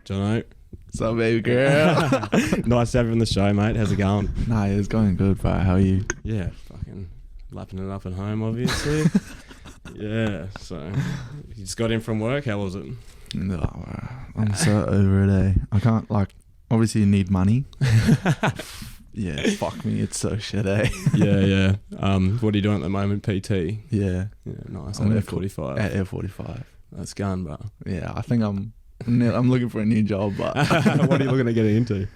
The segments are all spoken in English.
Jono. What's up, baby girl? Nice to have you on the show, mate. How's it going? Nah, it's going good, bro. How are you? Yeah, fucking lapping it up at home, obviously. Yeah, so you just got in from work. How was it? No, bro. I'm so over it, eh? I can't, obviously you need money. Yeah, fuck me. It's so shit, eh? Yeah. What are you doing at the moment? PT? Yeah. Yeah, nice. I'm At F45. At F45. That's gone, bro. Yeah, I think I'm looking for a new job, but... What are you looking to get into?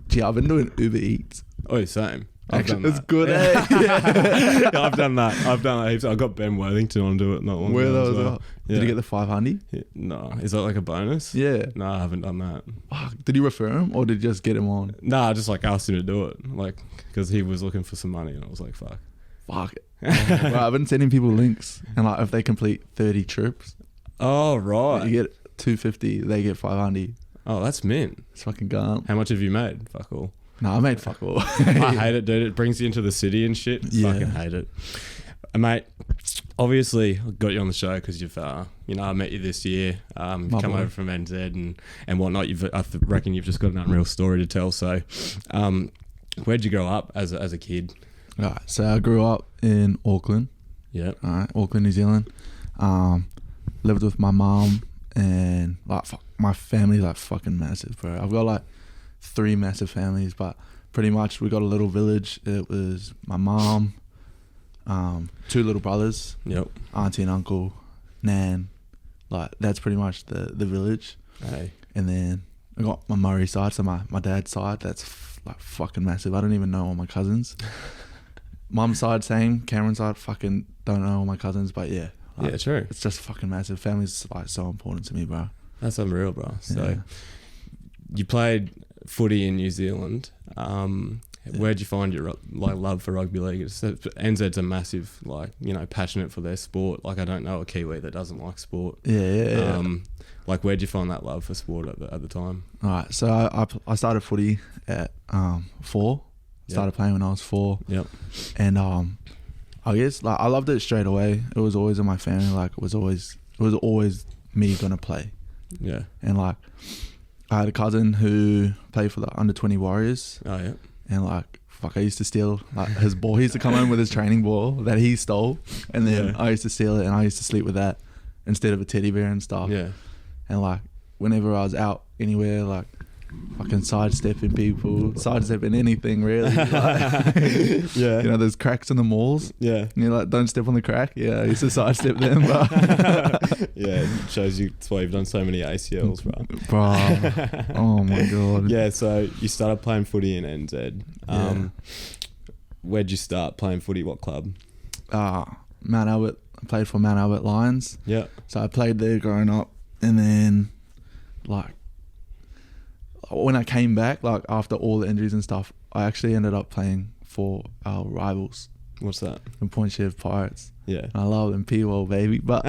Gee, I've been doing Uber Eats. Oh, same. Actually, it's good, eh? Yeah, I've done that heaps. I got Ben Worthington on to it not long Where ago those as well. are? Did you get the 500? Yeah, no. Is that like a bonus? Yeah. No, I haven't done that. Fuck, did you refer him or did you just get him on? Nah, I just asked him to do it. Because he was looking for some money and I was like, fuck. Fuck it. Well, I've been sending people links and if they complete 30 trips, Oh, right. you get 250, they get 500. Oh, that's mint. It's fucking gone. How much have you made? Fuck all. No, I made fuck all. I hate it, dude. It brings you into the city and shit. Yeah. Fucking hate it. Mate, obviously I got you on the show because you've, I met you this year. You've come over from NZ and whatnot. I reckon you've just got an unreal story to tell. So, where'd you grow up as a kid? Right, so I grew up in Auckland. Yeah. Alright, Auckland, New Zealand. Lived with my mom and my family's fucking massive, bro. I've got 3 massive families, but pretty much we got a little village. It was my mom, 2 little brothers, Yep. auntie and uncle, nan. That's pretty much the village. Hey. And then I got my Murray side, so my dad's side, that's fucking massive. I don't even know all my cousins. Mum's side, same. Cameron's side, fucking don't know all my cousins, but yeah. Yeah, true. It's just fucking massive. Family's so important to me, bro. That's unreal, bro. So, Yeah. you played footy in New Zealand. Where'd you find your love for rugby league? NZ's a massive, passionate for their sport. I don't know a Kiwi that doesn't like sport. Yeah. Where'd you find that love for sport at the time? All right, so I started footy at 4. Started playing when I was 4. Yep. And I guess I loved it straight away. It was always in my family. It was always me gonna play. Yeah. And I had a cousin who played for the under-20 Warriors. Oh yeah. And I used to steal his ball. He used to come home with his training ball that he stole, and then I used to steal it, and I used to sleep with that instead of a teddy bear and stuff. Yeah. And whenever I was out anywhere, fucking sidestepping people, sidestepping anything really. Yeah. You know, there's cracks in the malls. Yeah. And you're don't step on the crack. Yeah, I used to sidestep them. But Yeah, it shows you that's why you've done so many ACLs, bro. Bro, oh my god. Yeah, so you started playing footy in NZ. Where'd you start playing footy? What club? Mount Albert. I played for Mount Albert Lions. Yeah. So I played there growing up, and then when I came back, after all the injuries and stuff, I actually ended up playing for our rivals, What's that? the Point Chev Pirates. Yeah. I love them, P-Wall, baby. But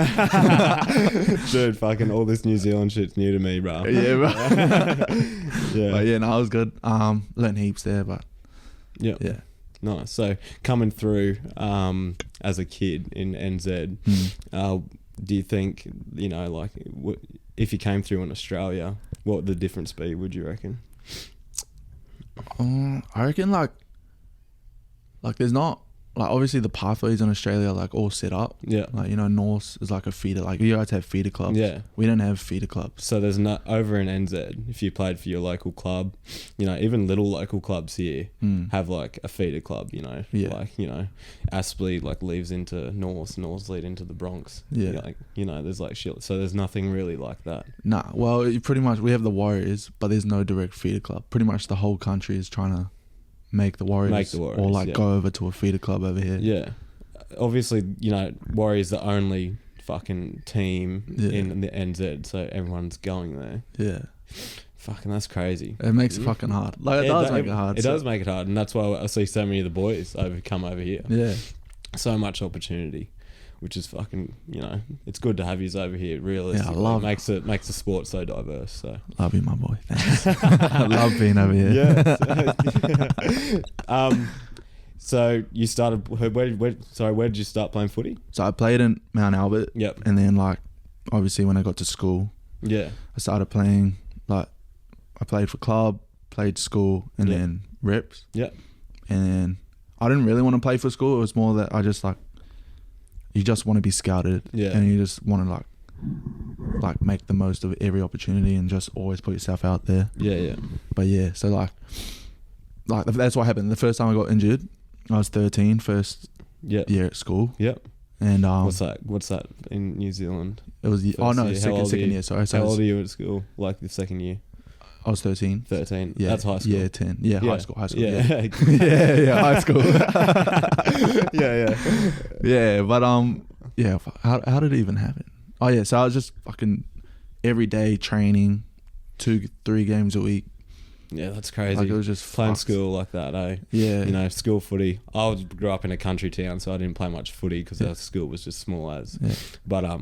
Dude, fucking all this New Zealand shit's new to me, bro. yeah, bro. Yeah. But yeah, no, I was good. Learned heaps there, but Yeah. yeah. Nice. So coming through as a kid in NZ, do you think, if you came through in Australia, what would the difference be, would you reckon? I reckon there's not obviously the pathways in Australia are all set up. Yeah. Norse is a feeder. You guys have feeder clubs. Yeah. We don't have feeder clubs. So there's not over in NZ, if you played for your local club, even little local clubs here have a feeder club, Yeah. Aspley leaves into Norse lead into the Bronx. Yeah. There's shit. So there's nothing really like that. Nah, well, pretty much we have the Warriors, but there's no direct feeder club. Pretty much the whole country is trying to make the Warriors, or go over to a feeder club over here. Yeah. Obviously, Warriors the only fucking team in the NZ, so everyone's going there. Yeah. Fucking, that's crazy. It makes it fucking hard. It does make it hard. It does make it hard, and that's why I see so many of the boys come over here. Yeah. So much opportunity, which is fucking, it's good to have yous over here, realistically. Yeah, I love it. Makes the sport so diverse, so. Love you, my boy. Thanks. I love being over here. Yeah. So you started. Where did you start playing footy? So I played in Mount Albert. Yep. And then like, obviously when I got to school, Yeah. I started playing. Like, I played for club, played school, and then reps. Yep. And I didn't really want to play for school. It was more that I just like, you just want to be scouted. Yeah. And you just want to like make the most of every opportunity and just always put yourself out there. Yeah, yeah. But yeah, so like that's what happened. The first time I got injured, I was 13, first year at school. Yep. And What's that in New Zealand? It was second year. Sorry. So how old are you at school? Like the second year? I was 13. 13. Yeah, That's high school. Yeah, 10. Yeah, high school. Yeah. Yeah, high school. Yeah. Yeah, but how did it even happen? Oh yeah, so I was just fucking every day training, 2-3 games a week. Yeah, that's crazy. Like, it was just playing fucked. school like that, eh? Yeah. You know, school footy. I grew up in a country town, so I didn't play much footy because our school was just small as. Yeah. But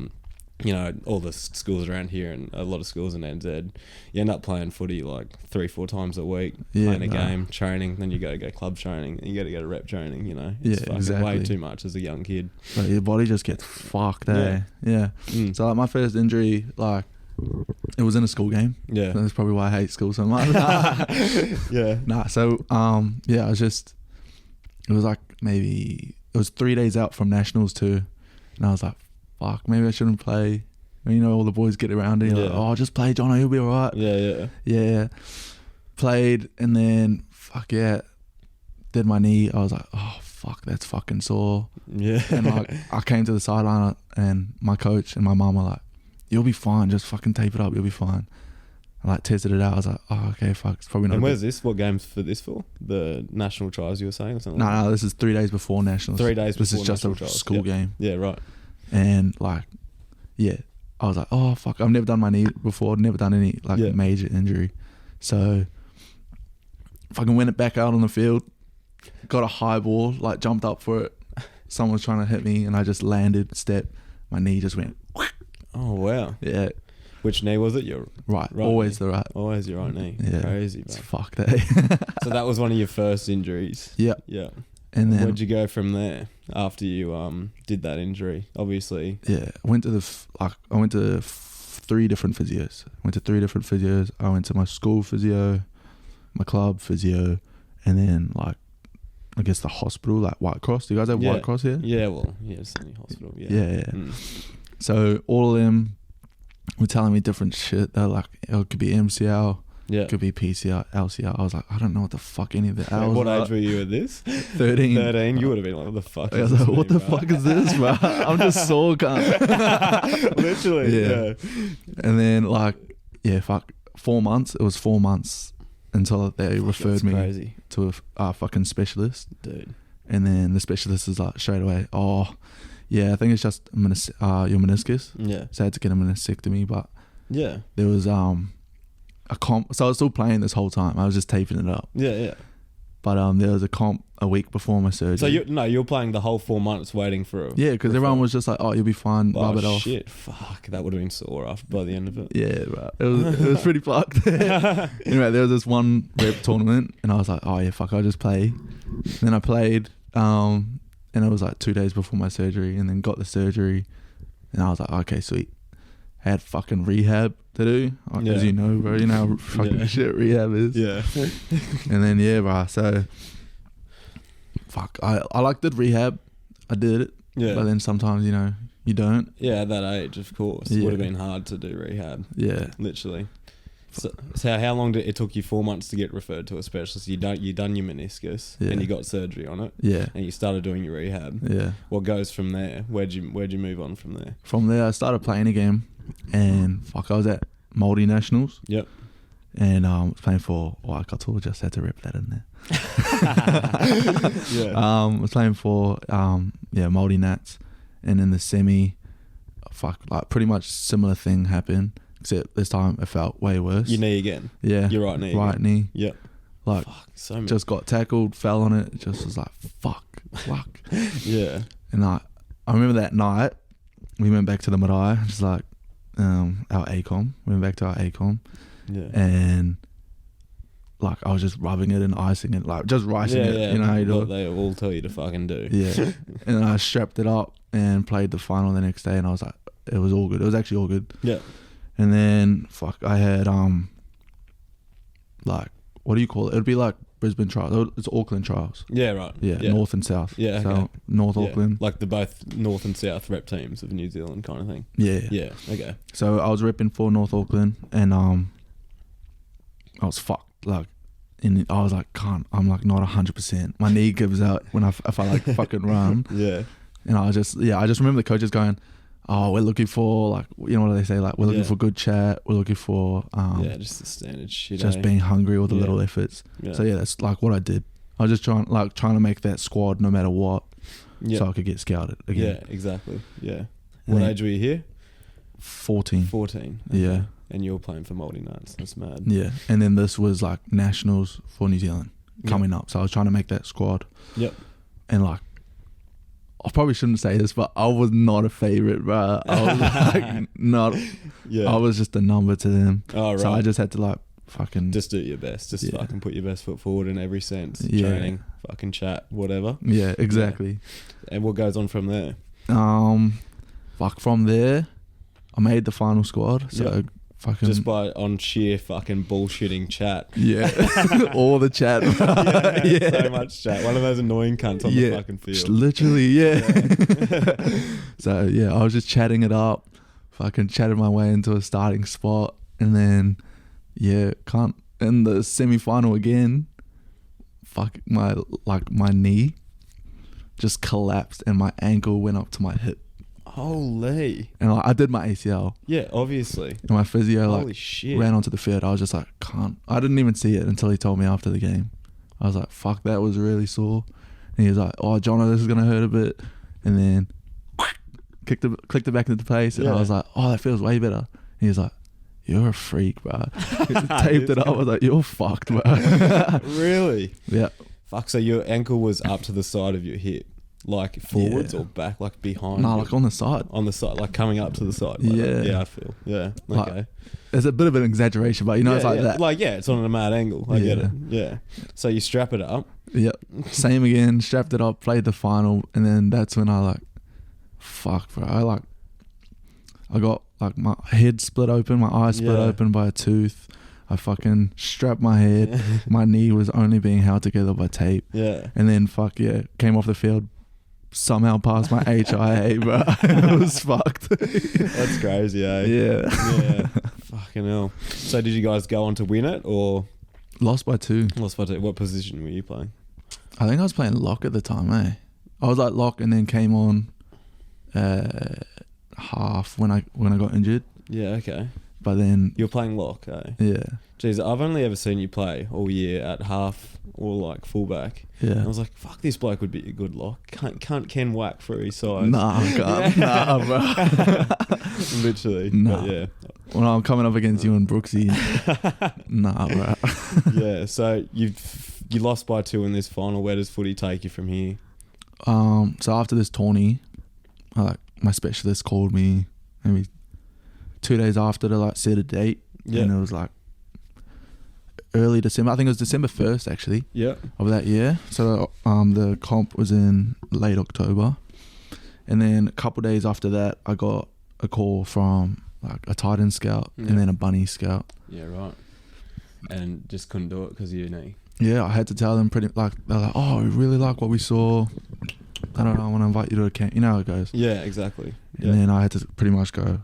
you know, all the schools around here and a lot of schools in NZ, you end up playing footy like 3-4 times a week, playing a game, training, then you go club training, and you got to go to rep training, you know. It's fucking exactly. way too much as a young kid. But your body just gets fucked, eh? Yeah. So like my first injury, like, it was in a school game. Yeah. That's probably why I hate school so much. Yeah. So I was just, it was like it was 3 days out from nationals too, and I was like, fuck, maybe I shouldn't play. You know, all the boys get around and you're like, oh, just play, Jono, you'll be alright. Yeah. Played, and then did my knee. I was like, oh fuck, that's fucking sore. Yeah. And like, I came to the sideline and my coach and my mum were like, you'll be fine, just fucking tape it up, you'll be fine. I like tested it out. I was like, oh, okay, fuck, it's probably not. And where's this? What game's for this for? The national trials you were saying or something? No, this is 3 days before nationals. 3 days before This is just a trials. school game. Yeah, right. And like, yeah, I was like, oh fuck, I've never done my knee before, never done any like major injury. So fucking went it back out on the field, got a high ball, like jumped up for it. Someone was trying to hit me and I just landed, step, my knee just went. Oh wow. Yeah. Which knee was it? Your right always knee. the right. Always your right knee. Yeah. Crazy, bro. It's fucked, eh? So that was one of your first injuries. Yeah. Yeah. And then where'd you go from there after you did that injury? Obviously. Yeah, I went to 3 different physios. I went to my school physio, my club physio, and then like I guess the hospital, like White Cross. Do you guys have White Cross here? Yeah, well, yeah, it's only hospital. Yeah. Yeah. So all of them were telling me different shit. They're like, it could be MCL. Yeah. Could be PCL, LCL. I was like, I don't know what the fuck any of the L's What are. age were you at this? 13. 13. You would have been like, what the fuck I was like, what the fuck is this, bro? I'm just sore, cunt. Literally, yeah. And then like, 4 months. It was 4 months until they referred me to a fucking specialist. Dude. And then the specialist is like straight away, oh, yeah, I think it's just your meniscus. Yeah. So I had to get a meniscectomy, but yeah, there was a comp. So I was still playing this whole time. I was just taping it up. Yeah. But there was a comp a week before my surgery. So you're playing the whole 4 months waiting for because everyone was just like, oh, you'll be fine, rub it off. Shit, fuck, that would have been sore after by the end of it. Yeah, right. It was pretty fucked. Anyway, there was this one rep tournament and I was like, oh yeah, fuck, I'll just play. And then I played, and it was like 2 days before my surgery, and then got the surgery, and I was like, okay, sweet. Had fucking rehab to do, as you know, bro. You know how fucking shit rehab is. Yeah. And then bro. So, fuck. I like did rehab. I did it. Yeah. But then sometimes you don't. Yeah, at that age, of course, it would have been hard to do rehab. Yeah. Literally. So how long did it took you 4 months to get referred to a specialist? You done your meniscus and you got surgery on it. Yeah. And you started doing your rehab. Yeah. What goes from there? Where'd you move on from there? From there, I started playing again, and fuck, I was at multinationals. Yep. And I was playing for Waikato. Just had to rip that in there. Yeah. I was playing for multinats, and in the semi, like pretty much similar thing happened. Except this time it felt way worse. Your knee again? Yeah. Your right knee? Right knee. Yep. Like, just got tackled, fell on it, just was like, fuck. Yeah. And I remember that night, we went back to the marae, just like our ACOM. We went back to our ACOM. Yeah. And like I was just rubbing it and icing it, like just ricing it. You know how you do what it. they all tell you to fucking do. Yeah. And I strapped it up and played the final the next day, and I was like, it was all good. It was actually all good. Yeah. And then I had like, what do you call it? It'd be like Brisbane trials. It's Auckland trials. Yeah, right. Yeah, North and South. Yeah, so okay. North Auckland. Like the both North and South rep teams of New Zealand kind of thing. Yeah. Yeah, okay. So I was repping for North Auckland, and I was fucked. Like, I was like, I'm like not 100%. My knee gives out if I like fucking run. Yeah. And I just remember the coaches going, oh, we're looking for, like, you know what they say, like, we're looking for good chat, we're looking for just the standard shit. Just being hungry, all the little efforts. Yeah. So yeah, that's like what I did. I was just trying to make that squad no matter what, so I could get scouted again. Yeah, exactly. Yeah. What age were you here? 14. 14. Okay. Yeah. And you were playing for Multi Nuts. That's mad. Yeah. And then this was like nationals for New Zealand coming up. So I was trying to make that squad. Yep. And like, I probably shouldn't say this, but I was not a favourite, bro. I was like not. Yeah. I was just a number to them. Oh, right. So I just had to like fucking just do your best. Just fucking put your best foot forward in every sense. Yeah. Training, fucking chat, whatever. Yeah, exactly. Yeah. And what goes on from there? From there, I made the final squad. So fucking just on sheer fucking bullshitting chat. Yeah, all the chat. So much chat. One of those annoying cunts on the fucking field. Literally, yeah. So yeah, I was just chatting it up, fucking chatted my way into a starting spot, and then in the semi-final again, my knee just collapsed and my ankle went up to my hip. Holy. And I did my ACL. Yeah, obviously. And my physio Holy shit. ran onto the field. I was just like, I didn't even see it until he told me after the game. I was like, fuck, that was really sore. And he was like, oh, Jono, this is going to hurt a bit. And then clicked it back into place. And I was like, oh, that feels way better. And he was like, you're a freak, bro. He taped it up. I was like, you're fucked, bro. Really? Yeah. Fuck, so your ankle was up to the side of your hip? Like forwards or back, like behind? No, like on the side. On the side, like coming up to the side. Like yeah, I feel. Yeah, okay. Like, there's a bit of an exaggeration, but it's like that. Like, it's on a mad angle. I get it. Yeah. So you strap it up. Yep. Same again, strapped it up, played the final, and then that's when I fuck, bro. I got like my head split open, my eye split open by a tooth. I fucking strapped my head. My knee was only being held together by tape. Yeah. And then came off the field. Somehow passed my HIA, bro. It was fucked. That's crazy, eh? Yeah. Yeah. Fucking hell. So did you guys go on to win it or? Lost by 2. Lost by 2. What position were you playing? I think I was playing lock at the time, eh? I was like lock and then came on half when I got injured. Yeah, okay. But then you're playing lock, eh? Yeah. Jeez, I've only ever seen you play all year at half or like fullback. Yeah. And I was like, fuck, this bloke would be a good lock. Can't Ken whack for his size. Nah, nah, bro. Literally. Nah. But yeah. When I'm coming up against you and Brooksy, nah, bro. Yeah. So you lost by 2 in this final. Where does footy take you from here? So after this tourney, my specialist called me maybe 2 days after to set a date. Yeah. And it was early December. I think it was December 1st actually. Yeah. Of that year. So the comp was in late October. And then a couple of days after that I got a call from a tight end scout and then a bunny scout. Yeah, right. And just couldn't do it because of your knee. Yeah, I had to tell them they're like, oh, we really like what we saw. I don't know, I want to invite you to a camp. You know how it goes. Yeah, exactly. And then I had to pretty much go,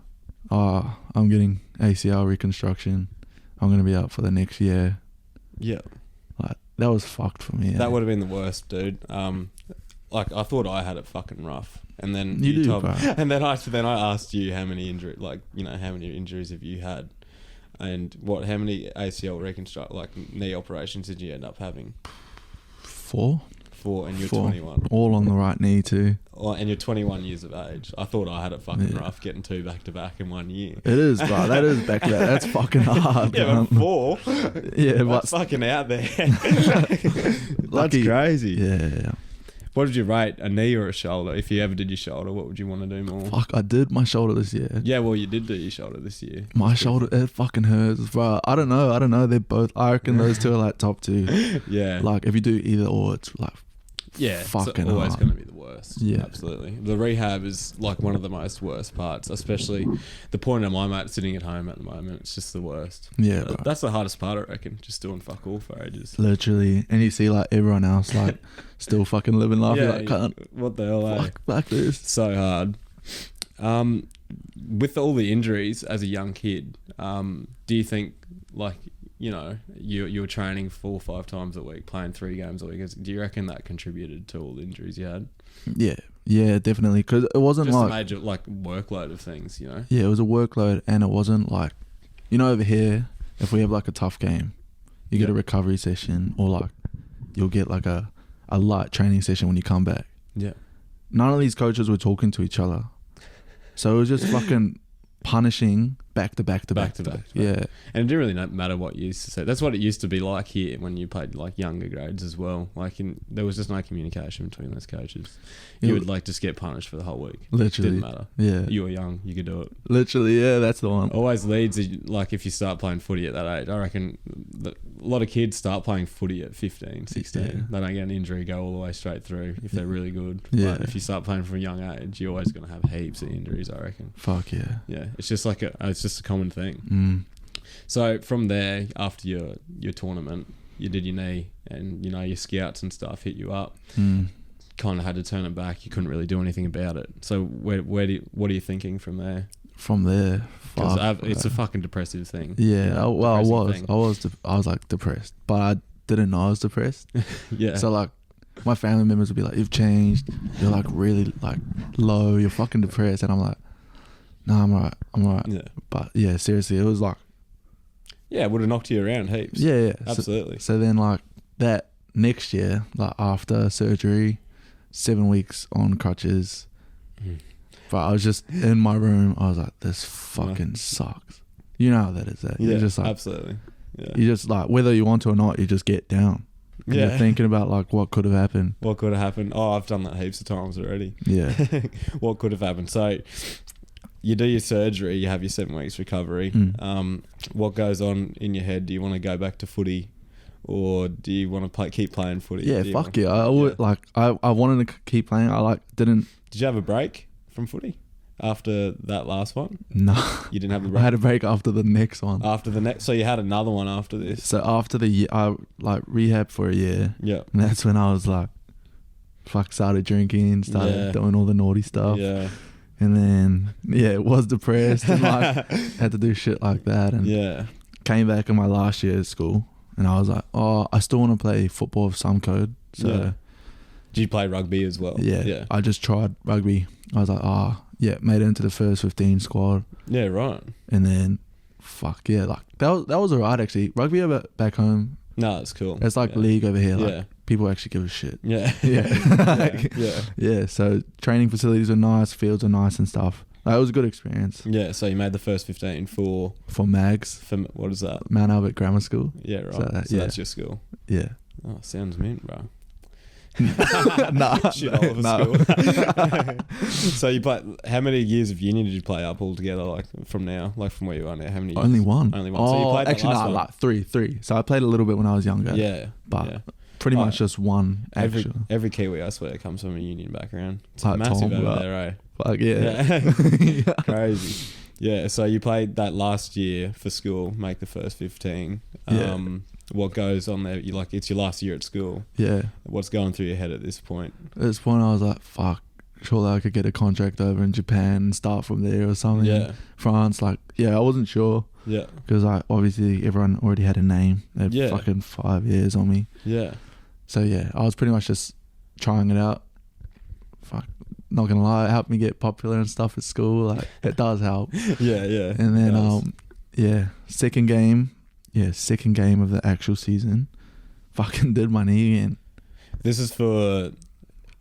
I'm getting ACL reconstruction. I'm going to be out for the next year. Yeah. That was fucked for me. That would have been the worst, dude. I thought I had it fucking rough. And then you do, bro. And then I asked you how many injuries have you had? And how many ACL knee operations did you end up having? 4. 4, and you're 21. All on the right knee too. Oh, and you're 21 years of age. I thought I had it fucking rough getting 2 back to back in 1 year. It is, bro. That is back to back. That's fucking hard. Yeah, but 4. Yeah, that's fucking out there. Lucky. That's crazy. Yeah. What did you rate, a knee or a shoulder? If you ever did your shoulder, what would you want to do more? Fuck, I did my shoulder this year. Yeah, well, you did do your shoulder this year. My shoulder, it fucking hurts, bro. I don't know. They're both. I reckon those two are like top two. Yeah. Like if you do either or, it's like fucking it's always hard. going to be the worst. Yeah, absolutely. The rehab is like one of the most worst parts, especially the point of my mate sitting at home at the moment. It's just the worst. Yeah, bro. That's the hardest part, I reckon. Just doing fuck all for ages. Literally, and you see like everyone else like still fucking living life. You're like, can't. What the hell? Fuck this. So hard. With all the injuries as a young kid, do you think like, you know, you were training 4 or 5 times a week, playing 3 games a week? Do you reckon that contributed to all the injuries you had? Yeah, definitely. Because it wasn't just like a major like workload of things, you know. Yeah, it was a workload, and it wasn't like, you know, over here, if we have like a tough game, you get a recovery session, or like you'll get like a light training session when you come back. Yeah. None of these coaches were talking to each other, so it was just fucking punishing back to back. Yeah. And it didn't really matter what you used to say. That's what it used to be like here when you played like younger grades as well. Like there was just no communication between those coaches. You would like just get punished for the whole week. Literally. Didn't matter. Yeah. You were young, you could do it. Literally, yeah, that's the one. Always leads, like if you start playing footy at that age, I reckon a lot of kids start playing footy at 15, 16. Yeah. They don't get an injury, go all the way straight through if they're really good. Yeah. But if you start playing from a young age, you're always going to have heaps of injuries, I reckon. Fuck yeah. Yeah. It's just like it's just a common thing. So from there, after your tournament, you did your knee, and you know your scouts and stuff hit you up. Kind of had to turn it back. You couldn't really do anything about it. So what are you thinking from there? From there, it's a fucking depressive thing. Yeah, I was like depressed, but I didn't know I was depressed. Yeah. So like, my family members would be like, "You've changed. You're like really like low. You're fucking depressed," and I'm like, "No, I'm alright." Yeah. But yeah, seriously, it was like, yeah, it would have knocked you around heaps. Yeah. Absolutely. So then like that next year, like after surgery, 7 weeks on crutches. But I was just in my room. I was like, this fucking sucks. You know how that is. That you're just like, absolutely. Yeah. You just like, whether you want to or not, you just get down. And you're thinking about like what could have happened. What could have happened? Oh, I've done that heaps of times already. Yeah. What could have happened? So you do your surgery, you have your 7 weeks recovery. What goes on in your head? Do you want to go back to footy, or do you want to keep playing footy? Yeah, fuck yeah. I would I wanted to keep playing. I didn't. Did you have a break from footy after that last one? No, you didn't have the break. I had a break after the next one. So you had another one after this. So after the year, I like rehab for a year. Yeah, and that's when I was like, started drinking, started doing all the naughty stuff. Yeah. And then, was depressed and like had to do shit like that. And came back in my last year at school, and I was like, oh, I still want to play football of some code. So, did you play rugby as well? Yeah. I just tried rugby. I was like, made it into the first 15 squad. Yeah, right. And then, like that was alright actually. Rugby back home. No, it's cool. It's like league over here. Like, people actually give a shit. Yeah. Yeah. So training facilities are nice, fields are nice and stuff. It was a good experience. Yeah. So you made the first 15 for Mags. For what is that? Mount Albert Grammar School. Yeah, right. So that's your school. Yeah. Oh, sounds mint, bro. Nah, shit all over school. So you played. How many years of uni did you play up altogether? Like from now, like from where you are now, how many years? Only one. Only one. So you played actually, like three. So I played a little bit when I was younger. Yeah, but pretty much just one. Every Kiwi, I swear, comes from a union background. It's like massive Tom, over there, eh? Fuck yeah. Crazy. Yeah. So you played that last year for school, make the first 15. What goes on there? You like it's your last year at school. Yeah. What's going through your head at this point? At this point, I was like, "Fuck, surely I could get a contract over in Japan and start from there or something." Yeah. France, I wasn't sure. Yeah. Because obviously everyone already had a name. They had fucking 5 years on me. Yeah. So I was pretty much just trying it out. Fuck, not gonna lie, it helped me get popular and stuff at school. Like it does help. Yeah. And then second game of the actual season, fucking did my knee again. This is for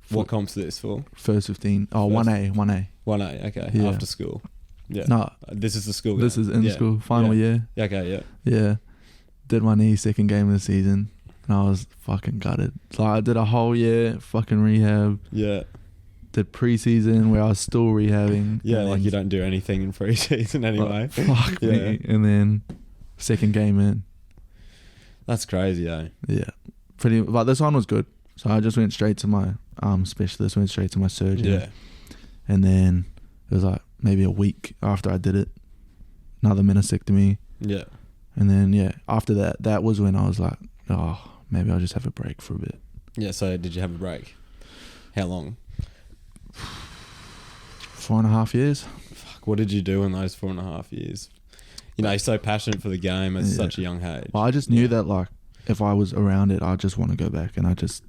what comp's this for? First 15. Oh, 1A. 1A, okay. Yeah. After school. Yeah. No. This is the school game. This is in school, final year. Okay, yeah. Yeah. Did my knee second game of the season. and I was fucking gutted. So I did a whole year fucking rehab. Yeah. Did preseason where I was still rehabbing. Yeah, like you don't do anything in preseason anyway. Fuck me. And then second game in. That's crazy, eh? Yeah. But this one was good. So I just went straight to my specialist, went straight to my surgeon. Yeah. And then it was like maybe a week after I did it, another meniscectomy. Yeah. And then, yeah, after that was when I was like, oh, maybe I'll just have a break for a bit. Yeah, so did you have a break? How long? 4.5 years. Fuck, what did you do in those 4.5 years? You know, you're so passionate for the game at such a young age. Well, I just knew that, like, if I was around it, I just want to go back. And I just,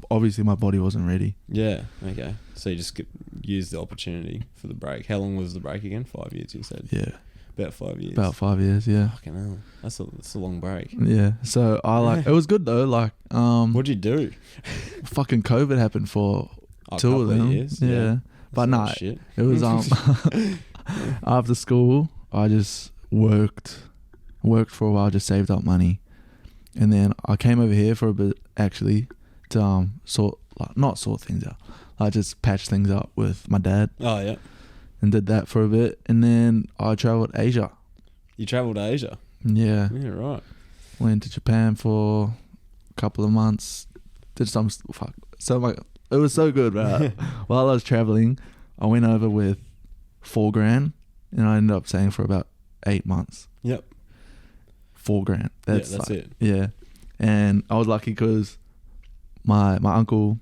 obviously my body wasn't ready. Yeah, okay. So you just used the opportunity for the break. How long was the break again? 5 years, you said? Yeah. About 5 years. About 5 years, yeah. Fucking hell. That's a long break. Yeah. So it was good though. Like, what'd you do? Fucking COVID happened for 2 of them. Years. Yeah. But no, it was after school. I just worked for a while, just saved up money, and then I came over here for a bit actually to not sort things out, like just patch things up with my dad. Oh yeah. And did that for a bit, and then I travelled Asia. You travelled to Asia? Yeah. Yeah, right. Went to Japan for a couple of months. Did it was so good, bro. While I was travelling, I went over with $4,000, and I ended up staying for about 8 months. Yep. $4,000. That's like, it. Yeah. And I was lucky because my uncle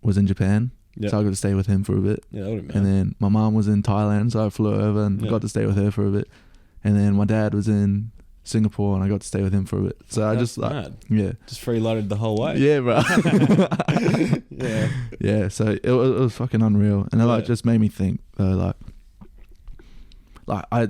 was in Japan. Yep. So I got to stay with him for a bit. Yeah, that would have been. And then my mum was in Thailand, so I flew over and got to stay with her for a bit. And then my dad was in Singapore, and I got to stay with him for a bit. So I just just freeloaded the whole way. Yeah, bro. Yeah. Yeah. So it was fucking unreal, and it just made me think though, like I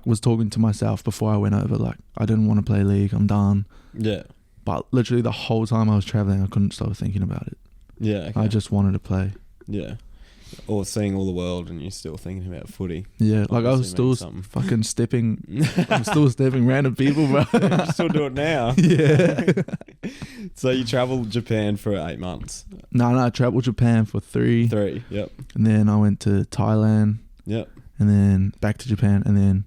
was talking to myself before I went over, like I didn't want to play league. I'm done. Yeah. But literally the whole time I was traveling, I couldn't stop thinking about it. Yeah. Okay. I just wanted to play. Yeah. Or seeing all the world and you're still thinking about footy. Yeah, like I was still fucking stepping. I'm still stepping random people, bro. You still do it now. Yeah. So you travelled Japan for 8 months? No, I travelled Japan for 3. 3, yep. And then I went to Thailand. Yep. And then back to Japan, and then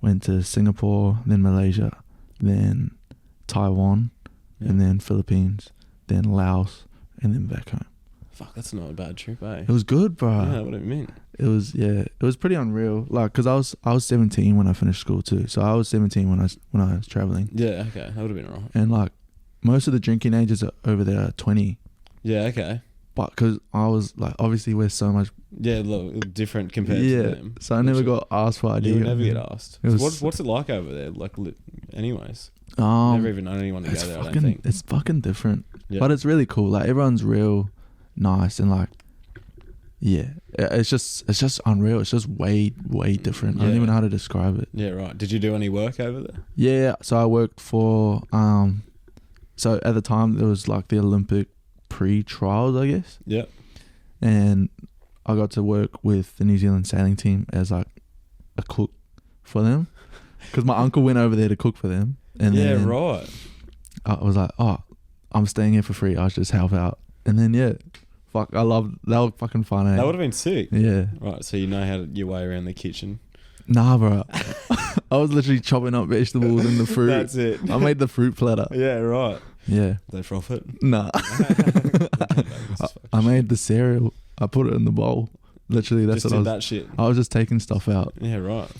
went to Singapore, then Malaysia, then Taiwan, and then Philippines, then Laos, and then back home. Fuck, that's not a bad trip, eh? It was good, bro. Yeah, what do you mean? It was pretty unreal. Like, cause I was 17 when I finished school too. So I was 17 when I was traveling. Yeah, okay, that would have been right. And like, most of the drinking ages are over there are 20. Yeah, okay. But cause I was like, obviously we're so much. Yeah, look, different compared to them. So I never got asked for ID. You would never get asked. What's it like over there? Like, anyways. Never even known anyone to go there. I don't think it's fucking different, yeah. But it's really cool. Like everyone's real nice and like, yeah, it's just unreal. It's just way different. I don't even know how to describe it. Yeah, right. Did you do any work over there? Yeah, so I worked for so at the time there was like the Olympic pre-trials, I guess. Yeah. And I got to work with the New Zealand sailing team as like a cook for them, because my uncle went over there to cook for them. And then right. I was like, oh, I'm staying here for free. I'll just help out. And then I loved that. Was fucking fun. Eh? That would have been sick. Yeah. Right. So you know how to your way around the kitchen. Nah, bro. I was literally chopping up vegetables and the fruit. That's it. I made the fruit platter. Yeah. Right. Yeah. They profit. Nah. I made the cereal. I put it in the bowl. Literally, that's just what that shit. I was just taking stuff out. Yeah. Right.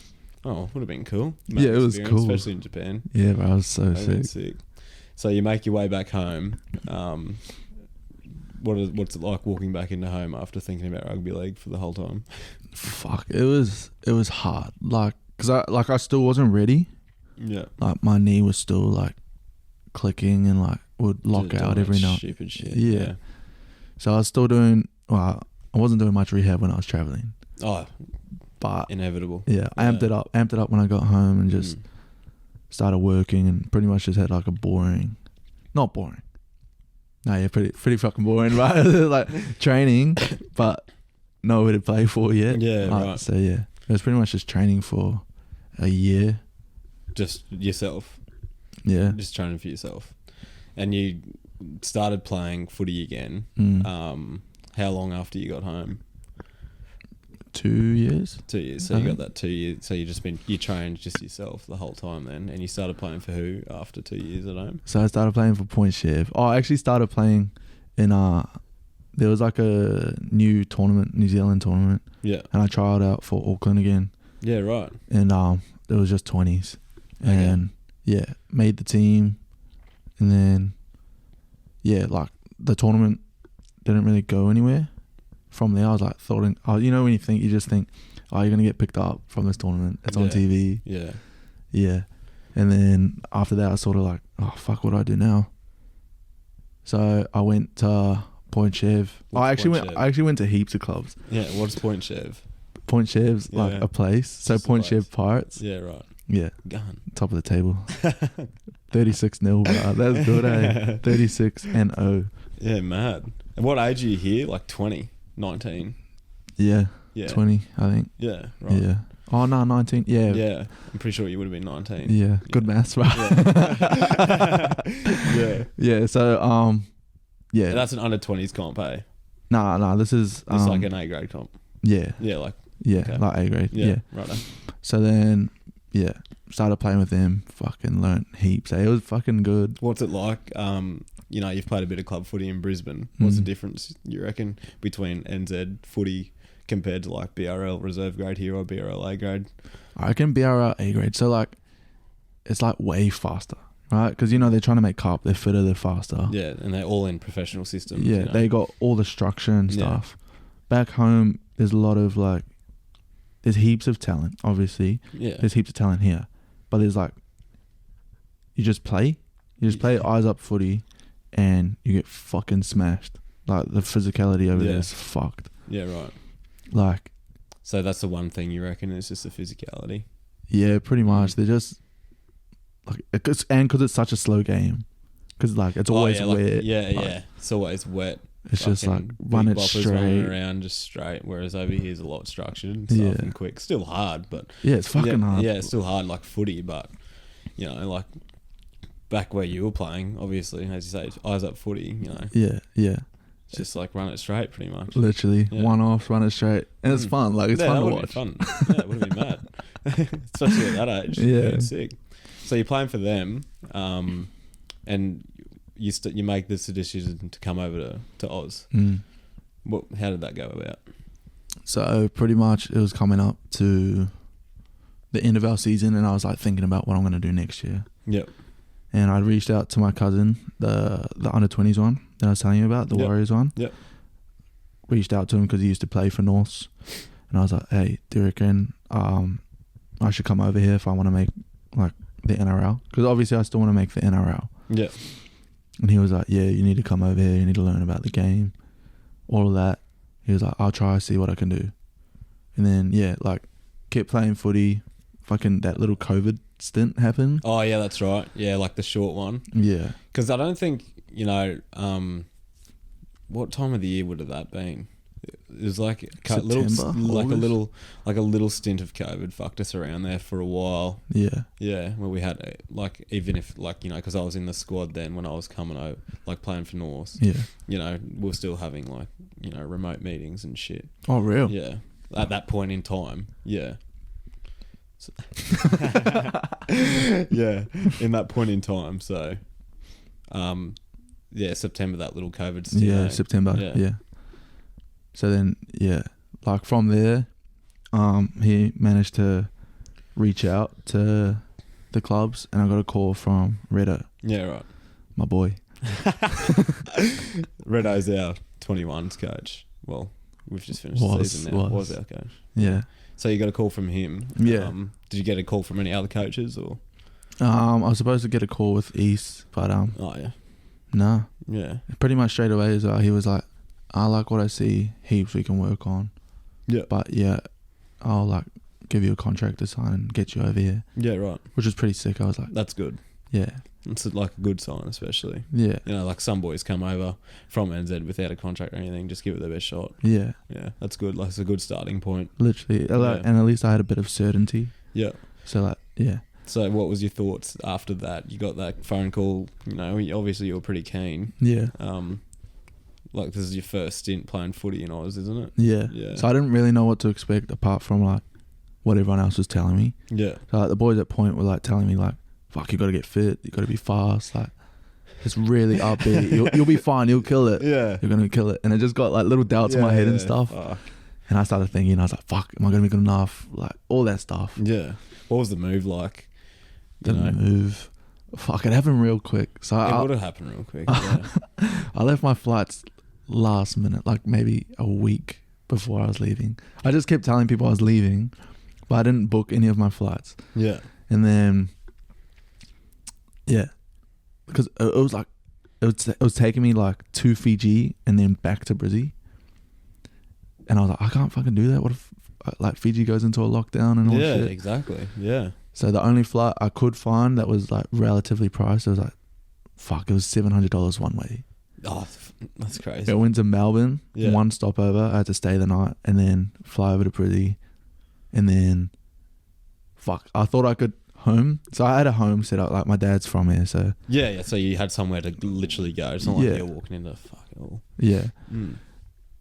Oh, would have been cool. Yeah, it was cool, especially in Japan. Yeah, bro, I was so sick. So you make your way back home. What's it like walking back into home after thinking about rugby league for the whole time? Fuck, it was hard. Like, cause I still wasn't ready. Yeah. Like my knee was still like clicking and like would lock out every night. Stupid shit. Yeah. So I was still doing. Well, I wasn't doing much rehab when I was traveling. Oh. But inevitable. Yeah, I amped it up when I got home and just started working and pretty much just had like not boring. No, yeah, pretty fucking boring, right? Like training, but nowhere to play for yet. Yeah, right. So yeah, it was pretty much just training for a year. Just yourself. Yeah. Just training for yourself. And you started playing footy again. How long after you got home? 2 years. 2 years. So you got that 2 years. So you trained just yourself the whole time then, and you started playing for who after 2 years at home? So I started playing for Point Chev. I actually started playing in there was like a new tournament, New Zealand tournament. Yeah. And I tried out for Auckland again. Yeah, right. And it was just 20s. And made the team. And then like the tournament didn't really go anywhere. From there I was like when you just think, oh, you're gonna get picked up from this tournament. It's on TV. Yeah. Yeah. And then after that I was sort of like, oh fuck, what do I do now? So I went to Point Chev. I actually went to heaps of clubs. Yeah, what's Point Chev? Point Chev's like a place. So Point Chev Pirates. Yeah, right. Yeah. Gun. Top of the table. 36-0, bro. That's good, eh? 36-0. Yeah, mad. And what age are you here? Like 20, 19? Yeah. Yeah. 20, I think. Yeah, right. Yeah. Oh, no, 19. Yeah. Yeah. I'm pretty sure you would have been 19. Yeah. Good maths, bro. Yeah. Yeah. So, yeah. And that's an under 20s comp, eh? Nah. This is... It's like an A grade comp. Yeah. Yeah, like... Yeah, okay. like A grade. Yeah. Right. So then, started playing with them. Fucking learnt heaps. It was fucking good. What's it like? You've played a bit of club footy in Brisbane. What's the difference, you reckon, between NZ footy compared to like BRL reserve grade here or BRL A grade? I reckon BRL A grade. So like, it's like way faster, right? Because they're trying to make cup. They're fitter. They're faster. Yeah, and they're all in professional systems. Yeah, they got all the structure and stuff. Back home, there's a lot of like, there's heaps of talent. Obviously, there's heaps of talent here, but there's like, you just play eyes up footy, and you get fucking smashed. Like the physicality over there is fucked. Yeah, right. Like, so that's the one thing you reckon is just the physicality. Yeah, pretty much. They're just like, because it's such a slow game, because like it's always wet. Yeah. It's always wet. It's just like run it straight, running around just straight. Whereas over here is a lot structured and stuff and quick. Still hard, but it's fucking hard. Yeah, it's still hard like footy, but like back where you were playing, obviously, as you say, eyes up footy. Yeah. It's just like run it straight, pretty much. Literally, one off, run it straight, and it's fun. Like it's fun to watch. Fun. Yeah, it would have been mad, especially at that age. Yeah, sick. So you're playing for them, and you make this decision to come over to Oz. How did that go about? So pretty much it was coming up to the end of our season, and I was like thinking about what I'm going to do next year. Yep. And I reached out to my cousin, the under 20s one that I was telling you about, the Warriors one. Yep. Reached out to him because he used to play for Norths, and I was like, "Hey, do you reckon I should come over here if I want to make like the NRL? Because obviously I still want to make the NRL." Yeah. And he was like, "Yeah, you need to come over here. You need to learn about the game, all of that." He was like, "I'll try, see what I can do." And then like kept playing footy. Fucking that little COVID stint happened. Oh yeah, that's right. Yeah, like the short one. Yeah. Because I don't think what time of the year would have that been? It was like a little stint of COVID fucked us around there for a while. Yeah. Yeah, where we had like, even if like because I was in the squad then when I was coming over, like playing for North. Yeah. We were still having like remote meetings and shit. Oh, real? Yeah. At that point in time. Yeah. So yeah, in that point in time. So, September, that little COVID stint. Yeah, September. Yeah. So then, like from there, he managed to reach out to the clubs, and I got a call from Redo. Yeah, right. My boy. Redo's our 21s coach. Well, we've just finished the season now. Was our coach. Yeah. So you got a call from him. Yeah. Did you get a call from any other coaches or? I was supposed to get a call with East, but Oh yeah. Nah. Yeah. Pretty much straight away as well. He was like, "I like what I see. Heaps we can work on. Yeah. But I'll like give you a contract to sign and get you over here." Yeah. Right. Which was pretty sick. I was like, "That's good." Yeah. It's like a good sign, especially. Yeah. Like some boys come over from NZ without a contract or anything, just give it their best shot. Yeah. Yeah, that's good. Like, it's a good starting point. Literally. And at least I had a bit of certainty. Yeah. So, like, yeah. So what was your thoughts after that? You got that phone call, you know, obviously you were pretty keen. Yeah. Like this is your first stint playing footy in Oz, isn't it? Yeah. Yeah. So I didn't really know what to expect apart from like what everyone else was telling me. Yeah. So like the boys at Point were like telling me like, fuck, you got to get fit, you got to be fast, like it's really upbeat. You'll be fine, you'll kill it. Yeah. You're going to kill it. And it just got like little doubts in my head and stuff. Fuck. And I started thinking, I was like, fuck, am I going to be good enough? Like all that stuff. Yeah. What was the move like? The move. Fuck, it happened real quick. So It would have happened real quick. Yeah. I left my flights last minute, like maybe a week before I was leaving. I just kept telling people I was leaving, but I didn't book any of my flights. Yeah. And then, yeah, because it was like, it was taking me like to Fiji and then back to Brizzy. And I was like, I can't fucking do that. What if like Fiji goes into a lockdown and all Yeah, shit? exactly. Yeah. So the only flight I could find that was like relatively priced, it was like, fuck, it was $700 one way. Oh, that's crazy. It went to Melbourne, Yeah. one stopover. I had to stay the night and then fly over to Brizzy. And then, fuck, I thought I could home. So I had a home set up, like my dad's from here, so. Yeah. So you had somewhere to literally go. It's not like you're walking into fucking all. Yeah. Mm.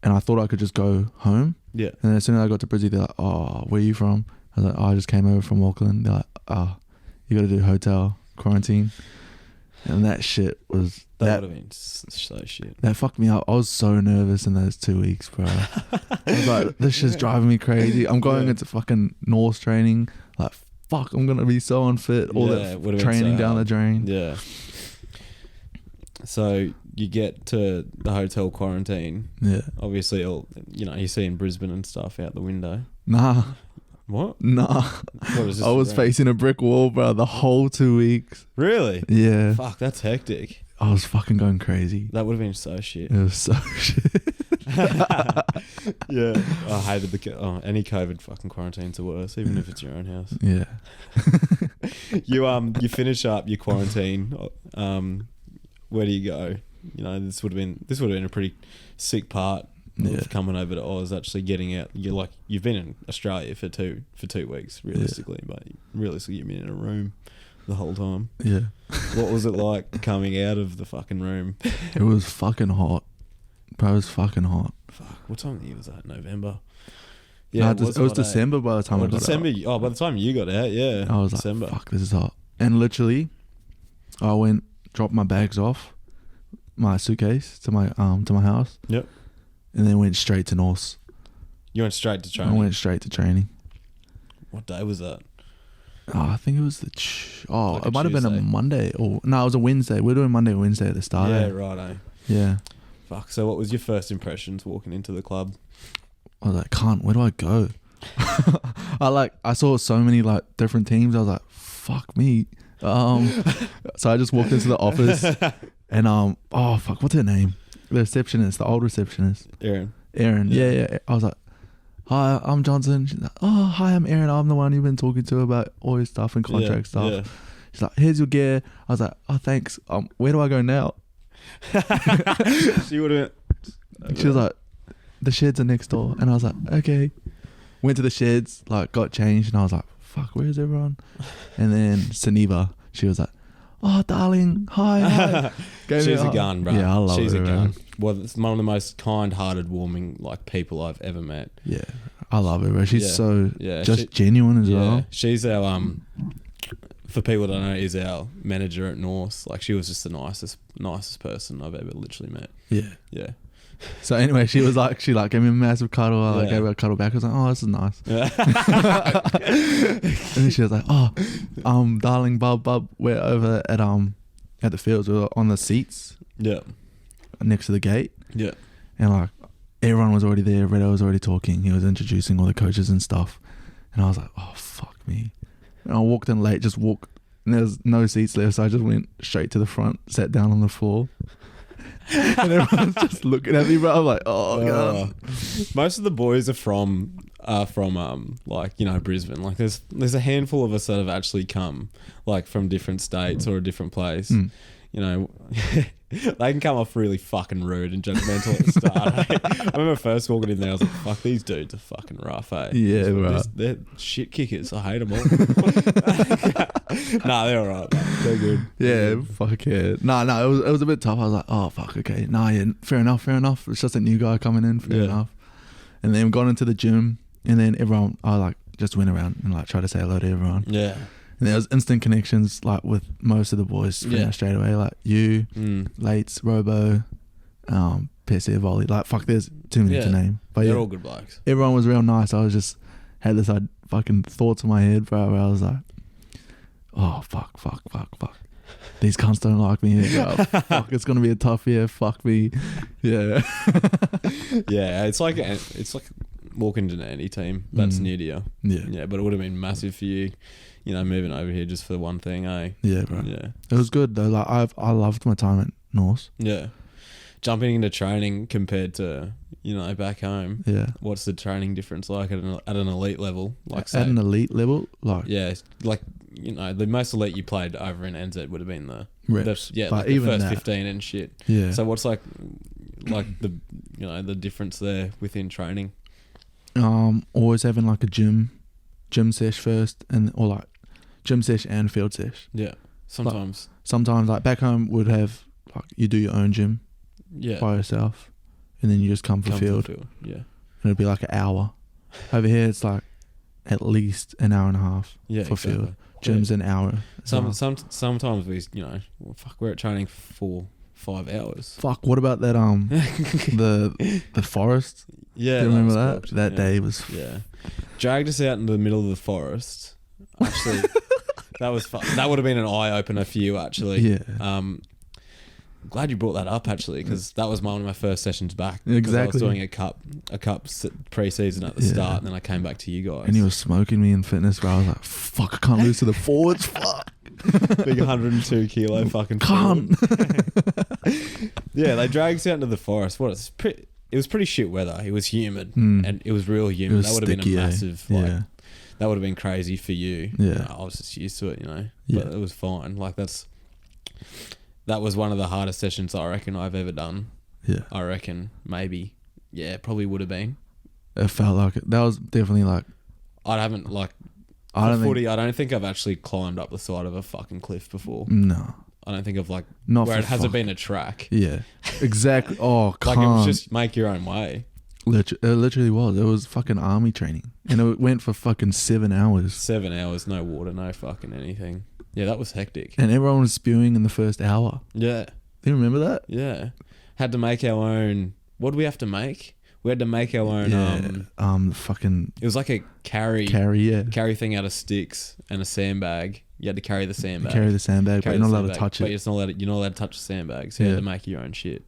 And I thought I could just go home. Yeah. And then as soon as I got to Brizzy, they're like, oh, where are you from? I was like, oh, I just came over from Auckland. They're like, oh, you got to do hotel quarantine. And that shit was... That would have been so shit. That fucked me up. I was so nervous in those 2 weeks, bro. I was like, this shit's driving me crazy. I'm going into fucking Norse training. Like, fuck, I'm going to be so unfit. All that training down the drain. Yeah. So you get to the hotel quarantine. Yeah. Obviously, you see in Brisbane and stuff out the window. Nah. What? Nah. What is this? I was facing a brick wall, bro, the whole 2 weeks. Really? Yeah. Fuck, that's hectic. I was fucking going crazy. That would have been so shit. It was so shit. Yeah. I hated any COVID fucking quarantines are worse, even if it's your own house. Yeah. You finish up your quarantine. Where do you go? You know, this would have been a pretty sick part of coming over to Oz, actually getting out. You've been in Australia for two weeks, realistically, but realistically you've been in a room the whole time. Yeah. What was it like coming out of the fucking room? It was fucking hot. Bro, it was fucking hot. Fuck, what time of the year was that? November? Yeah, it was December by the time I got December. out. Oh, by the time you got out, yeah. I was December. like, fuck, this is hot. And literally, I went, dropped my bags off, my suitcase to my house. Yep. And then went straight to Norse. You went straight to training? I went straight to training. What day was that? Oh, I think it was it might have been a Tuesday. Monday. Or no, it was a Wednesday. We're doing Monday, Wednesday at the start. Yeah, righto. Yeah. Fuck. So what was your first impressions walking into the club? I was like, where do I go? I saw so many like different teams. I was like, fuck me. So I just walked into the office and oh fuck, what's her name? The receptionist, the old receptionist. Erin. Yeah. I was like, hi, I'm Johnson. She's like, oh, hi, I'm Erin. I'm the one you've been talking to about all your stuff and contract stuff. Yeah. She's like, here's your gear. I was like, oh, thanks. Where do I go now? She would have. She was like, the sheds are next door. And I was like, okay. Went to the sheds, like got changed, and I was like, fuck, where's everyone? And then Saniva, she was like, oh, darling, hi. She's a gun, bro. Yeah, I love her. She's a gun. Man. Well, it's one of the most kind-hearted, warming people I've ever met. Yeah, I love her, bro. She's so genuine as well. She's our for people that don't know, is our manager at Norse. Like, she was just the nicest person I've ever literally met. Yeah. So anyway, she gave me a massive cuddle. I gave her a cuddle back. I was like, oh, this is nice. Yeah. And then she was like, oh, darling, bub, we're over at the fields. We were on the seats. Yeah. Next to the gate. Yeah. And like everyone was already there. Redo was already talking. He was introducing all the coaches and stuff. And I was like, oh, fuck me. And I walked in late, and there was no seats left. So I just went straight to the front, sat down on the floor. And everyone's just looking at me, bro. I'm like, oh god. Most of the boys are from like, you know, Brisbane. Like there's a handful of us that have actually come like from different states or a different place. you know, they can come off really fucking rude and judgmental at the start. I remember first walking in there, I was like, fuck, these dudes are fucking rough, eh? Yeah, right. They're shit kickers. I hate them all. Nah, they're alright, mate. They're good. Yeah, fuck yeah. No, it was a bit tough. I was like, oh, fuck, okay. Nah, yeah, fair enough. It's just a new guy coming in, fair enough. And then we got into the gym, and then everyone, I like just went around and like tried to say hello to everyone. Yeah. And there was instant connections like with most of the boys straight away. Like you, Lates, Robo, PC, Volley. Like fuck, there's too many to name. But they're all good blokes. Everyone was real nice. I was just had this fucking thoughts in my head, bro, where I was like, oh fuck. These cunts don't like me here, bro. Fuck, it's gonna be a tough year. Fuck me. Yeah. Yeah, it's like walking into any team that's new to you. Yeah, but it would have been massive for you. You know, moving over here just for one thing, eh? Yeah, bro. Yeah. It was good though. Like I loved my time at Norse. Yeah. Jumping into training compared to, you know, back home. Yeah. What's the training difference like at an elite level? Like at an elite level, like like, you know, the most elite you played over in NZ would have been the reps. Like the first 15 and shit. Yeah. So what's like the, you know, the difference there within training? Always having like a gym sesh first, or like gym sesh and field sesh. Yeah. Sometimes like back home would have like you do your own gym by yourself, and then you just come for field. Yeah. And it'd be like an hour. Over here it's like at least an hour and a half for field. Gym's an hour. Sometimes we, you know, we're at training for 5 hours. Fuck, what about that the forest? Yeah. Do you remember that? That day was dragged us out in the middle of the forest. Actually, that would have been an eye opener for you, actually. Yeah. Glad you brought that up, actually, because that was one of my first sessions back. Exactly. I was doing a cup pre-season at the start, and then I came back to you guys. And he was smoking me in fitness, where I was like, fuck, I can't lose to the forwards. Fuck. Big 102 kilo fucking can't. Yeah, they dragged us out into the forest. It was pretty shit weather. It was humid, and it was real humid. That would have been a massive, that would have been crazy for you. Yeah. I was just used to it, you know. But it was fine. Like that was one of the hardest sessions I reckon I've ever done. Yeah. I reckon maybe. Yeah, probably would have been. It felt like it. That was definitely like. I don't think I've actually climbed up the side of a fucking cliff before. No. I don't think I've like not where it hasn't been a track. Yeah. Exactly. Oh, like it was just make your own way. It literally was. It was fucking army training, and it went for fucking 7 hours. 7 hours, no water, no fucking anything. Yeah, that was hectic. And everyone was spewing in the first hour. Yeah. Do you remember that? Yeah. Had to make our own. What did we have to make? We had to make our own. Fucking. It was like a carry thing out of sticks and a sandbag. You had to carry the sandbag. But you're not allowed to touch it. But you're not allowed to touch the sandbag, so you had to make your own shit.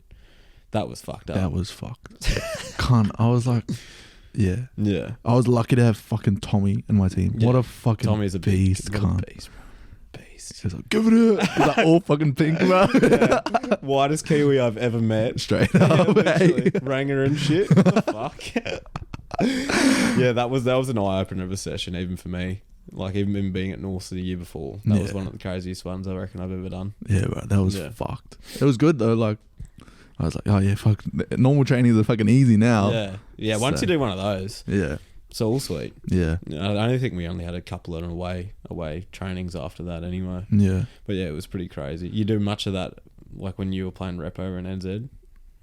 That was fucked up. That was fucked. Cunt. I was like, yeah. Yeah. I was lucky to have fucking Tommy in my team. Yeah. What a fucking Tommy's a beast, cunt. Beast, bro. Beast. He's like, give it up. He's like all fucking pink, bro. Yeah. Whitest Kiwi I've ever met. Straight up, mate. Ranger and shit. What the fuck? Yeah, that was an eye opener of a session, even for me. Like even being at North the year before, that was one of the craziest ones I reckon I've ever done. Yeah, bro, that was fucked. It was good though. Like I was like, oh yeah, fuck. Normal trainings are fucking easy now. Yeah. Once you do one of those, it's all sweet. Yeah. I don't think we only had a couple of away trainings after that anyway. Yeah. But yeah, it was pretty crazy. You do much of that, like when you were playing rep over in NZ.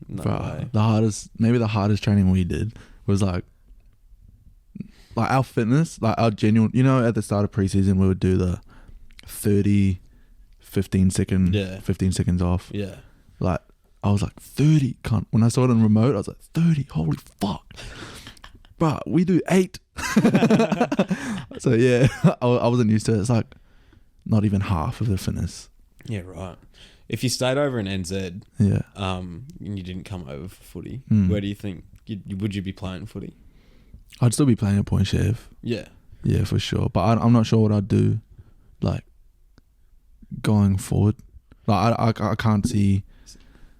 No way. The hardest training we did was like our fitness, like our genuine, you know, at the start of preseason, we would do the 30, 15 seconds off. Yeah. Like, I was like, 30, cunt. When I saw it on remote, I was like, 30, holy fuck. But we do 8. So yeah, I wasn't used to it. It's like not even half of the fitness. Yeah, right. If you stayed over in NZ, and you didn't come over for footy, where do you think, would you be playing footy? I'd still be playing at Point Chef. Yeah. Yeah, for sure. But I'm not sure what I'd do, like, going forward. Like, I can't see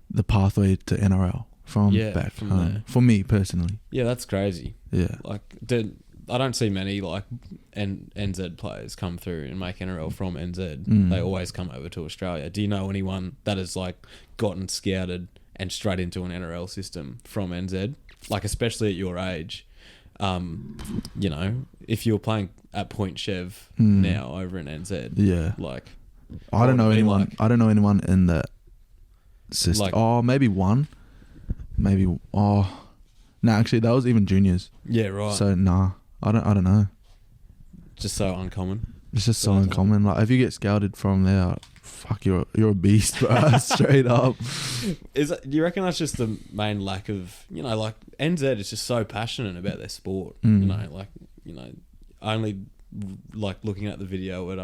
the pathway to NRL from back home. There. For me, personally. Yeah, that's crazy. Yeah. Like, I don't see many like NZ players come through and make NRL from NZ. They always come over to Australia. Do you know anyone that has like gotten scouted and straight into an NRL system from NZ? Like, especially at your age, you know, if you're playing at Point Chev now over in NZ, like, I don't know anyone. Like, I don't know anyone in that system. Like, maybe one. Maybe no, actually that was even juniors. Yeah, right. So nah, I don't know. Just so uncommon. It's just so uncommon. Like if you get scouted from there, fuck, you're a beast, bro. Straight up. Do you reckon that's just the main lack of, you know, like NZ is just so passionate about their sport. You know, only like looking at the video at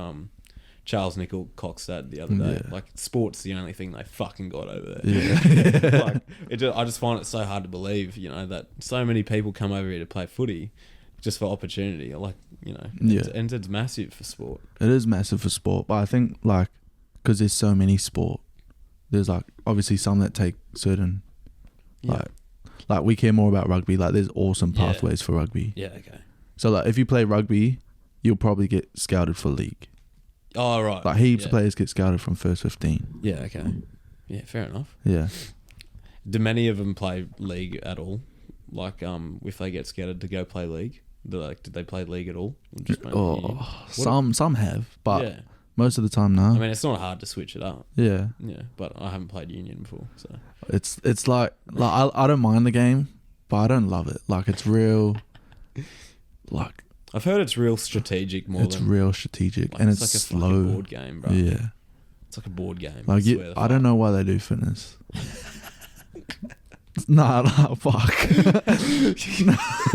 Charles Nickel Cockstad the other day. Like, sport's the only thing they fucking got over there. Like, I just find it so hard to believe, you know, that so many people come over here to play footy just for opportunity. Like, you know, NZ's massive for sport. It is massive for sport, but I think, like, because there's so many sport, there's, like, obviously some that take certain, like we care more about rugby. Like, there's awesome pathways for rugby. Yeah, okay. So, like, if you play rugby, you'll probably get scouted for league. Oh, right. Like, heaps of players get scouted from first 15. Yeah, okay. Yeah, fair enough. Yeah. Do many of them play league at all? Like, if they get scouted to go play league, did they play league at all? Some have, but most of the time, no. I mean, it's not hard to switch it up. Yeah. Yeah, but I haven't played union before, so it's like I don't mind the game, but I don't love it. Like, it's real, like, I've heard it's real strategic more. It's real strategic, like, and it's like a slow. fucking board game, bro. Yeah, it's like a board game. Like, I don't know why they do fitness. Nah, fuck.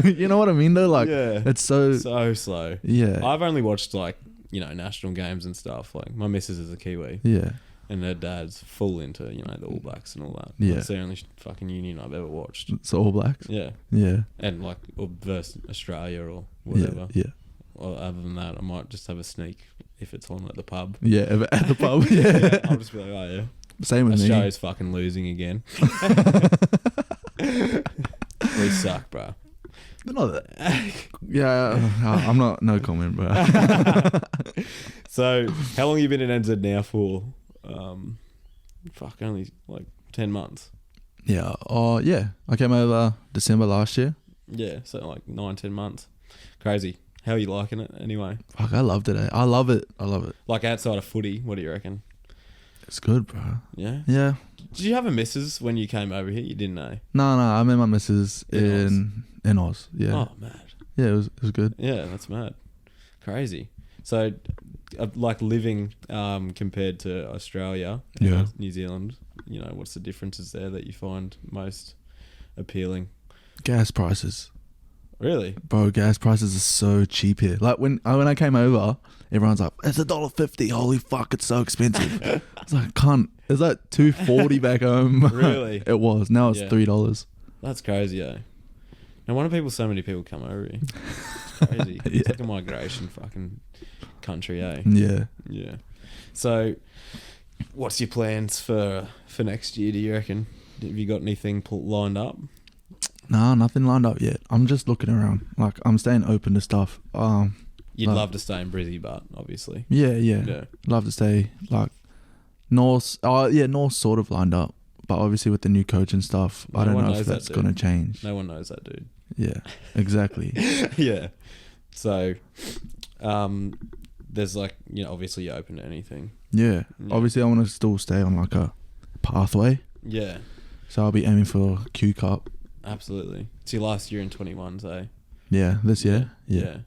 You know what I mean, though? Like, it's so slow. Yeah, I've only watched, like, you know, national games and stuff. Like, my missus is a Kiwi. Yeah. And her dad's full into, you know, the All Blacks and all that. Yeah. That's the only fucking union I've ever watched. It's All Blacks? Yeah. Yeah. And, like, or versus Australia or whatever. Yeah. Well, other than that, I might just have a sneak if it's on at the pub. Yeah, at the pub, yeah. I'll just be like, oh, yeah. Same with me. Australia's fucking losing again. We suck, bro. Not that. Yeah, I'm not. No comment, bro. So, how long have you been in NZ now for? Only like 10 months. Yeah. Yeah. I came over December last year. Yeah, so like 9-10 months. Crazy. How are you liking it anyway? Fuck, I loved it. I love it. Like, outside of footy, what do you reckon? It's good, bro. Yeah? Yeah. Did you have a missus when you came over here? You didn't know? No. I met my missus in Oz. Yeah. Oh, mad. Yeah, it was good. Yeah, that's mad. Crazy. So, like, living compared to Australia and New Zealand, you know, what's the differences there that you find most appealing? Gas prices. Really? Bro, gas prices are so cheap here. Like, when I came over, everyone's like, it's $1.50. Holy fuck, it's so expensive. It's like, cunt. It's like $2.40 back home. Really? It was. Now it's $3. That's crazy, eh? No wonder so many people come over here. It's crazy. It's like a migration fucking country, eh? Yeah. Yeah. So, what's your plans for next year, do you reckon? Have you got anything lined up? Nah, nothing lined up yet. I'm just looking around. Like, I'm staying open to stuff. You'd love to stay in Brizzy, but obviously. Yeah. Love to stay, like, North. North sort of lined up. But obviously with the new coach and stuff, I don't know if that's going to change. No one knows that, dude. Yeah, exactly. Yeah. So, there's, like, you know, obviously you're open to anything. Yeah. Obviously I want to still stay on, like, a pathway. Yeah. So I'll be aiming for Q Cup. Absolutely. It's your last year in 21s, eh? Yeah, this year. Yeah.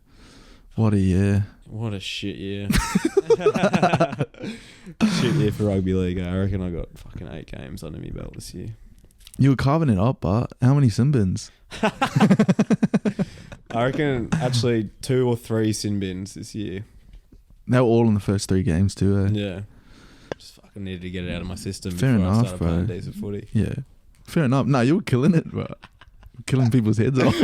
What a year. What a shit year. Shit year for rugby league. I reckon I got fucking 8 games under my belt this year. You were carving it up, but how many sin bins? I reckon actually 2 or 3 sin bins this year. They were all in the first 3 games too, eh? Yeah. Just fucking needed to get it out of my system Fair before enough, I started bro. playing decent footy. Yeah. Fair enough. No, you were killing it, bro. Killing people's heads off.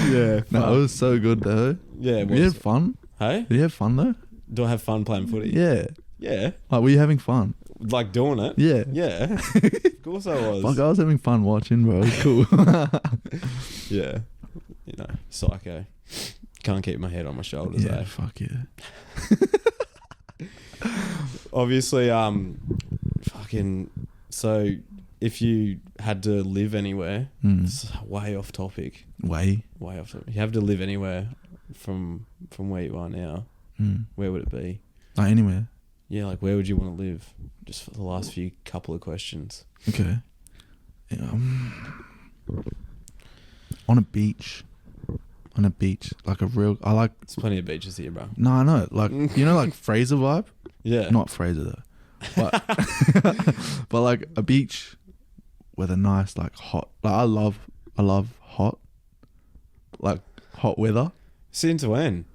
Yeah. No, it was so good though. Yeah. You had fun? Hey? Did you have fun though? Do I have fun playing footy? Yeah. Yeah. Like, were you having fun? Like doing it? Yeah. Yeah. Of course I was. Fuck, I was having fun watching, bro. It was cool. Yeah. You know, psycho. Can't keep my head on my shoulders. Yeah, fuck yeah. Obviously, fucking. So, if you had to live anywhere, it's way off topic. Way off topic. You have to live anywhere from where you are now. Where would it be? Like anywhere. Yeah, like where would you want to live? Just for the last few couple of questions. Okay. Yeah, on a beach. On a beach, like a real. I like. There's plenty of beaches here, bro. No, I know. Like like Fraser vibe. Yeah. Not Fraser though, but but like a beach with a nice like hot. Like I love hot. Like hot weather. Since when?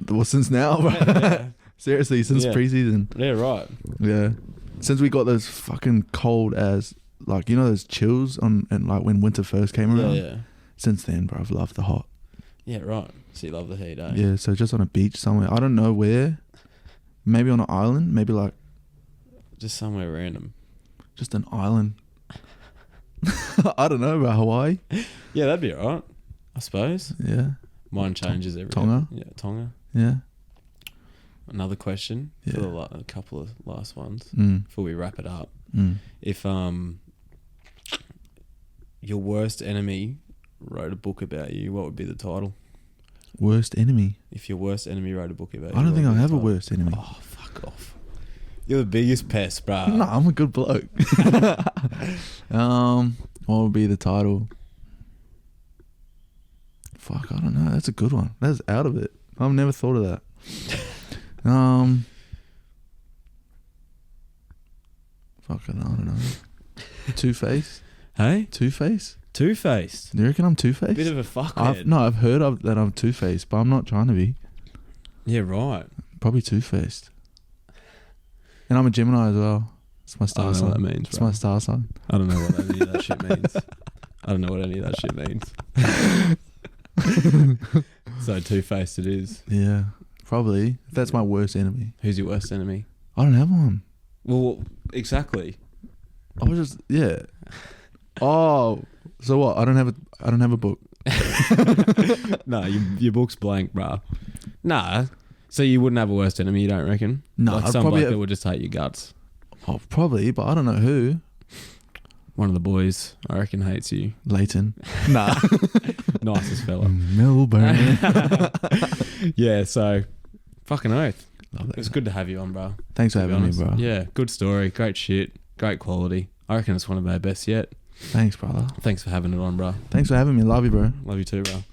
Well, since now, bro. Yeah. Seriously, since preseason. Yeah, right. Yeah, since we got those fucking cold as like those chills on and like when winter first came around. Yeah. Since then, bro, I've loved the hot. Yeah, right. So you love the heat, eh? Yeah, so just on a beach somewhere. I don't know where. Maybe on an island. Maybe like... Just somewhere random. Just an island. I don't know, about Hawaii. Yeah, that'd be alright. I suppose. Yeah. Mine changes every Tonga? day. Yeah, Tonga. Yeah. Another question for a couple of last ones before we wrap it up. If your worst enemy wrote a book about you, what would be the title? Worst enemy? If your worst enemy wrote a book about you, I don't think I have a worst enemy. Oh, fuck off. You're the biggest pest, bro. No, I'm a good bloke. What would be the title? Fuck, I don't know. That's a good one. That's out of it. I've never thought of that. Fuck, I don't know. Two-Face? Hey? Two-Face? Two-Faced. Do you reckon I'm Two-Faced? Bit of a fuckhead. I've heard of that I'm Two-Faced, but I'm not trying to be. Yeah, right. Probably Two-Faced. And I'm a Gemini as well. It's my star sign. I don't know what that means, It's bro. my star sign. I don't know what any of that shit means. I don't know what any of that shit means. So Two-Faced it is. Yeah, probably. That's my worst enemy. Who's your worst enemy? I don't have one. Well, exactly. I was just Oh, so what? I don't have a book. No, your book's blank, bruh. Nah. So you wouldn't have a worst enemy, you don't reckon? No, like I'd some probably bloke that would just hate your guts. Oh, probably, but I don't know who. One of the boys, I reckon, hates you. Leighton. Nah. Nicest fella. Melbourne. Yeah, so fucking oath. Love that. It was good to have you on, bro. Thanks for having me, bro. Yeah, good story, great shit, great quality. I reckon it's one of our best yet. Thanks, brother. Thanks for having it on, bro. Thanks for having me. Love you, bro. Love you too, bro.